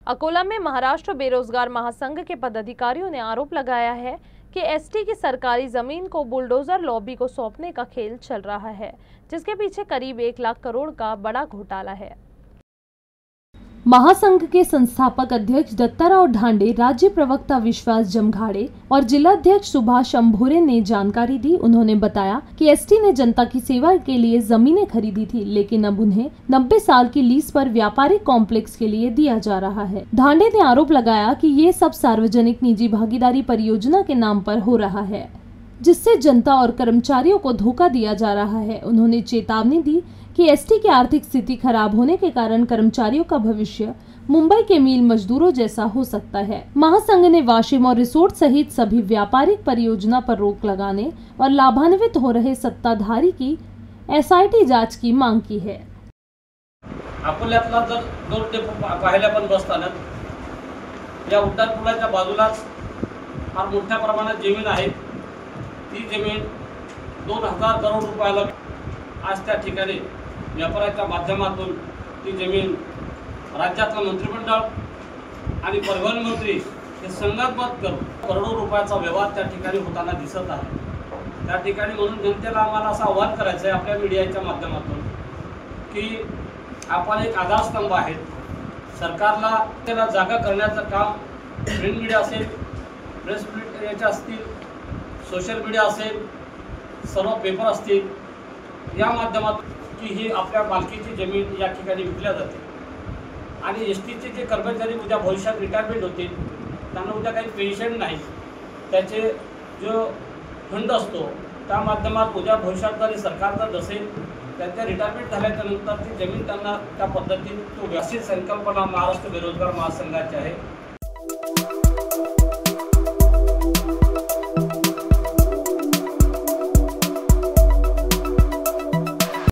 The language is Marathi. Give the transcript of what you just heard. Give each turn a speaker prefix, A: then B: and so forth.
A: अकोला में महाराष्ट्र बेरोजगार महासंघ के पदाधिकारियों ने आरोप लगाया है कि एसटी की सरकारी जमीन को बुलडोजर लॉबी को सौंपने का खेल चल रहा है, जिसके पीछे करीब 1 लाख करोड़ का बड़ा घोटाला है। महासंघ के संस्थापक अध्यक्ष दत्ताराव ढांडे, राज्य प्रवक्ता विश्वास जमघाड़े और जिलाध्यक्ष सुभाष अंभोरे ने जानकारी दी। उन्होंने बताया कि एसटी ने जनता की सेवा के लिए जमीनें खरीदी थी, लेकिन अब उन्हें 90 साल की लीज पर व्यापारिक कॉम्प्लेक्स के लिए दिया जा रहा है। ढांडे ने आरोप लगाया कि ये सब सार्वजनिक निजी भागीदारी परियोजना के नाम पर हो रहा है, जिससे जनता और कर्मचारियों को धोखा दिया जा रहा है। उन्होंने चेतावनी दी कि एसटी की आर्थिक स्थिति खराब होने के कारण कर्मचारियों का भविष्य मुंबई के मील मजदूरों जैसा हो सकता है। महासंघ ने वाशिम और रिसोर्ट सहित सभी व्यापारिक परियोजना पर रोक लगाने और लाभान्वित हो रहे सत्ताधारी की एसआयटी जांच की मांग की है।
B: अकोल्यातला जर दोन डेपो पाहिल्या पण बसतानात या उड्डाणपुलाच्या बाजूलाच फार मोठ्या प्रमाणात जमीन आहे। ती जमीन 2000 करोड रुपयाला आज त्या ठिकाणी व्यापाराच्या माध्यमातून ती जमीन राज्यातला मंत्रिमंडळ आणि परिवहन मंत्री हे संगतमत करून करोडो रुपयाचा व्यवहार त्या ठिकाणी होताना दिसत आहे। त्या ठिकाणी म्हणून जनतेला आम्हाला असं आवाहन करायचं आहे आपल्या मीडियाच्या माध्यमातून की आपण एक आधारस्तंभ आहेत, सरकारला त्याला जागा करण्याचं काम प्रिंट मीडिया असेल, प्रेस मीडियाचे असतील, सोशल मीडिया असेल, सर्व पेपर असतील, या माध्यमातून की ही आपल्या मालकीची जमीन या ठिकाणी विकल्या जाते आणि एसटीचे जे कर्मचारी उद्या भविष्यात रिटायरमेंट होतील त्यांना उद्या काही पेन्शन नाही, त्याचे जो फंड असतो त्या माध्यमात उद्या भविष्यात जरी सरकार जर नसेल त्यांच्या रिटायरमेंट झाल्याच्यानंतर ती जमीन त्यांना त्या पद्धतीने तो व्यवस्थित संकल्पना महाराष्ट्र बेरोजगार महासंघाची आहे।